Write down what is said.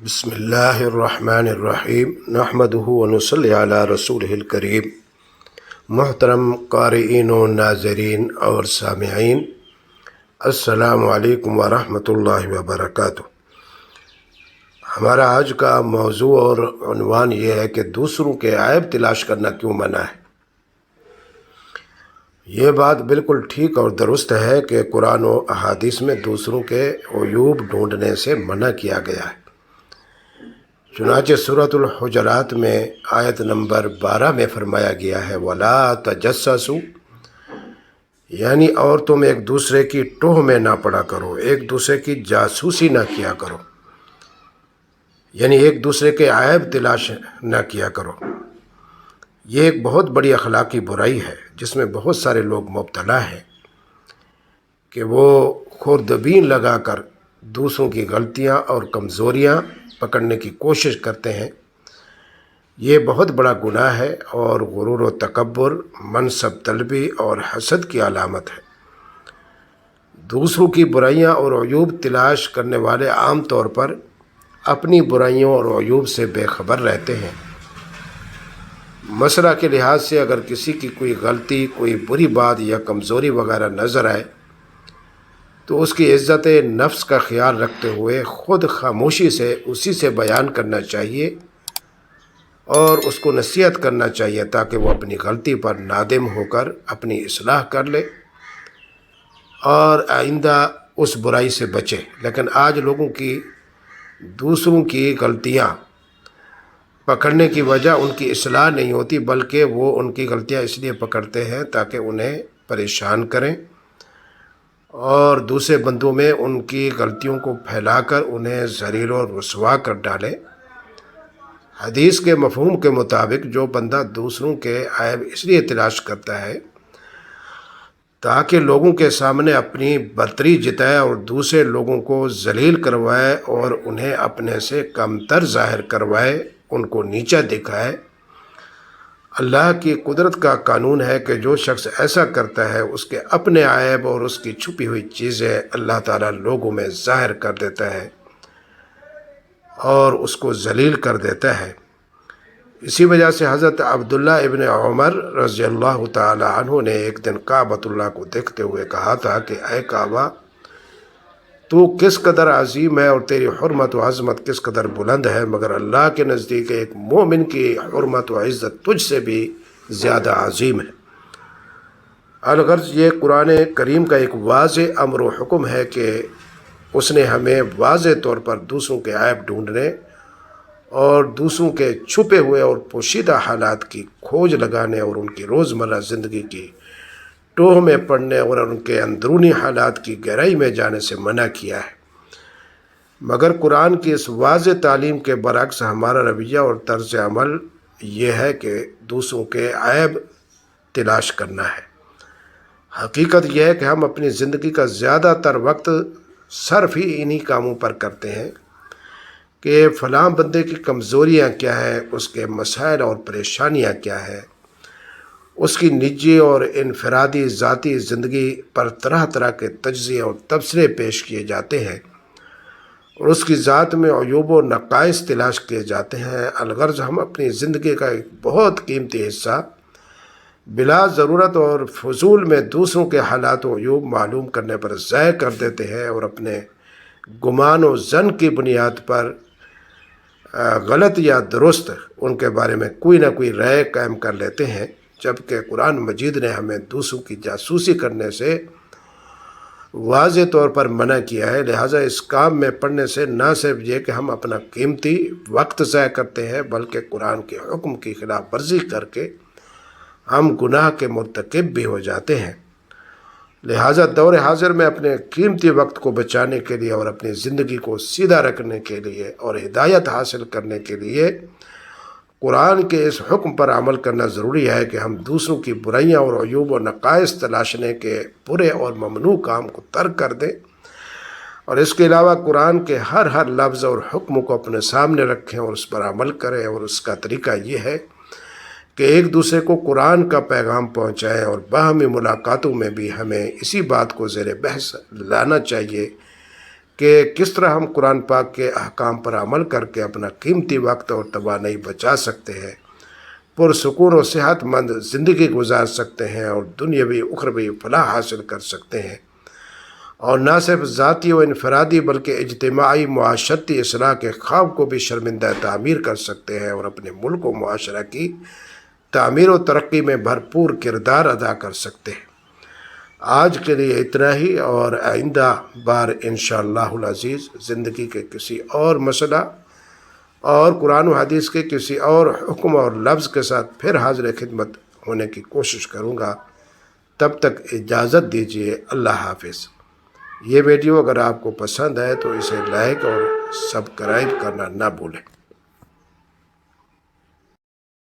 بسم اللہ الرحمن الرحیم نحمدہ ونصلی علی رسولہ الکریم۔ محترم قارئین و ناظرین اور سامعین، السلام علیکم ورحمۃ اللہ وبرکاتہ۔ ہمارا آج کا موضوع اور عنوان یہ ہے کہ دوسروں کے عیب تلاش کرنا کیوں منع ہے۔ یہ بات بالکل ٹھیک اور درست ہے کہ قرآن و احادیث میں دوسروں کے عیوب ڈھونڈنے سے منع کیا گیا ہے۔ چنانچہ سورۃ الحجرات میں آیت نمبر 12 میں فرمایا گیا ہے وَلَا تَجَسَّسُوا، یعنی اور تم ایک دوسرے کی ٹوہ میں نہ پڑا کرو، ایک دوسرے کی جاسوسی نہ کیا کرو، یعنی ایک دوسرے کے عیب تلاش نہ کیا کرو۔ یہ ایک بہت بڑی اخلاقی برائی ہے جس میں بہت سارے لوگ مبتلا ہیں کہ وہ خوردبین لگا کر دوسروں کی غلطیاں اور کمزوریاں پکڑنے کی کوشش کرتے ہیں۔ یہ بہت بڑا گناہ ہے اور غرور و تکبر، منصب طلبی اور حسد کی علامت ہے۔ دوسروں کی برائیاں اور عیوب تلاش کرنے والے عام طور پر اپنی برائیوں اور عیوب سے بے خبر رہتے ہیں۔ مسئلہ کے لحاظ سے اگر کسی کی کوئی غلطی، کوئی بری بات یا کمزوری وغیرہ نظر آئے تو اس کی عزت نفس کا خیال رکھتے ہوئے خود خاموشی سے اسی سے بیان کرنا چاہیے اور اس کو نصیحت کرنا چاہیے تاکہ وہ اپنی غلطی پر نادم ہو کر اپنی اصلاح کر لے اور آئندہ اس برائی سے بچے۔ لیکن آج لوگوں کی دوسروں کی غلطیاں پکڑنے کی وجہ ان کی اصلاح نہیں ہوتی، بلکہ وہ ان کی غلطیاں اس لیے پکڑتے ہیں تاکہ انہیں پریشان کریں اور دوسرے بندوں میں ان کی غلطیوں کو پھیلا کر انہیں ذلیل و رسوا کر ڈالیں۔ حدیث کے مفہوم کے مطابق جو بندہ دوسروں کے عیب اس لیے تلاش کرتا ہے تاکہ لوگوں کے سامنے اپنی برتری جتائے اور دوسرے لوگوں کو ذلیل کروائے اور انہیں اپنے سے کمتر ظاہر کروائے، ان کو نیچا دکھائے، اللہ کی قدرت کا قانون ہے کہ جو شخص ایسا کرتا ہے اس کے اپنے عیب اور اس کی چھپی ہوئی چیزیں اللہ تعالیٰ لوگوں میں ظاہر کر دیتا ہے اور اس کو ذلیل کر دیتا ہے۔ اسی وجہ سے حضرت عبداللہ ابن عمر رضی اللہ تعالی عنہ نے ایک دن کعبۃ اللہ کو دیکھتے ہوئے کہا تھا کہ اے کعبہ، تو کس قدر عظیم ہے اور تیری حرمت و عظمت کس قدر بلند ہے، مگر اللہ کے نزدیک ایک مومن کی حرمت و عزت تجھ سے بھی زیادہ عظیم ہے۔ الغرض یہ قرآن کریم کا ایک واضح امر و حکم ہے کہ اس نے ہمیں واضح طور پر دوسروں کے عیب ڈھونڈنے اور دوسروں کے چھپے ہوئے اور پوشیدہ حالات کی کھوج لگانے اور ان کی روزمرہ زندگی کی ٹوہ میں پڑنے اور ان کے اندرونی حالات کی گہرائی میں جانے سے منع کیا ہے۔ مگر قرآن کی اس واضح تعلیم کے برعکس ہمارا رویہ اور طرز عمل یہ ہے کہ دوسروں کے عیب تلاش کرنا ہے۔ حقیقت یہ ہے کہ ہم اپنی زندگی کا زیادہ تر وقت صرف ہی انہی کاموں پر کرتے ہیں کہ فلاں بندے کی کمزوریاں کیا ہیں، اس کے مسائل اور پریشانیاں کیا ہیں، اس کی نجی اور انفرادی ذاتی زندگی پر طرح طرح کے تجزیے اور تبصرے پیش کیے جاتے ہیں اور اس کی ذات میں عیوب و نقائص تلاش کیے جاتے ہیں۔ الغرض ہم اپنی زندگی کا ایک بہت قیمتی حصہ بلا ضرورت اور فضول میں دوسروں کے حالات و عیوب معلوم کرنے پر ضائع کر دیتے ہیں اور اپنے گمان و ظن کی بنیاد پر غلط یا درست ان کے بارے میں کوئی نہ کوئی رائے قائم کر لیتے ہیں، جبکہ قرآن مجید نے ہمیں دوسروں کی جاسوسی کرنے سے واضح طور پر منع کیا ہے۔ لہٰذا اس کام میں پڑنے سے نہ صرف یہ کہ ہم اپنا قیمتی وقت ضائع کرتے ہیں بلکہ قرآن کے حکم کی خلاف ورزی کر کے ہم گناہ کے مرتکب بھی ہو جاتے ہیں۔ لہٰذا دور حاضر میں اپنے قیمتی وقت کو بچانے کے لیے اور اپنی زندگی کو سیدھا رکھنے کے لیے اور ہدایت حاصل کرنے کے لیے قرآن کے اس حکم پر عمل کرنا ضروری ہے کہ ہم دوسروں کی برائیاں اور عیوب و نقائص تلاشنے کے برے اور ممنوع کام کو ترک کر دیں اور اس کے علاوہ قرآن کے ہر لفظ اور حکم کو اپنے سامنے رکھیں اور اس پر عمل کریں۔ اور اس کا طریقہ یہ ہے کہ ایک دوسرے کو قرآن کا پیغام پہنچائیں اور باہمی ملاقاتوں میں بھی ہمیں اسی بات کو زیر بحث لانا چاہیے کہ کس طرح ہم قرآن پاک کے احکام پر عمل کر کے اپنا قیمتی وقت اور توانائی بچا سکتے ہیں، پرسکون و صحت مند زندگی گزار سکتے ہیں اور دنیاوی اخروی فلاح حاصل کر سکتے ہیں، اور نہ صرف ذاتی و انفرادی بلکہ اجتماعی معاشرتی اصلاح کے خواب کو بھی شرمندہ تعمیر کر سکتے ہیں، اور اپنے ملک و معاشرہ کی تعمیر و ترقی میں بھرپور کردار ادا کر سکتے ہیں۔ آج کے لیے اتنا ہی، اور آئندہ بار انشاءاللہ العزیز زندگی کے کسی اور مسئلہ اور قرآن و حدیث کے کسی اور حکم اور لفظ کے ساتھ پھر حاضر خدمت ہونے کی کوشش کروں گا۔ تب تک اجازت دیجیے، اللہ حافظ۔ یہ ویڈیو اگر آپ کو پسند آئے تو اسے لائک اور سبسکرائب کرنا نہ بھولیں۔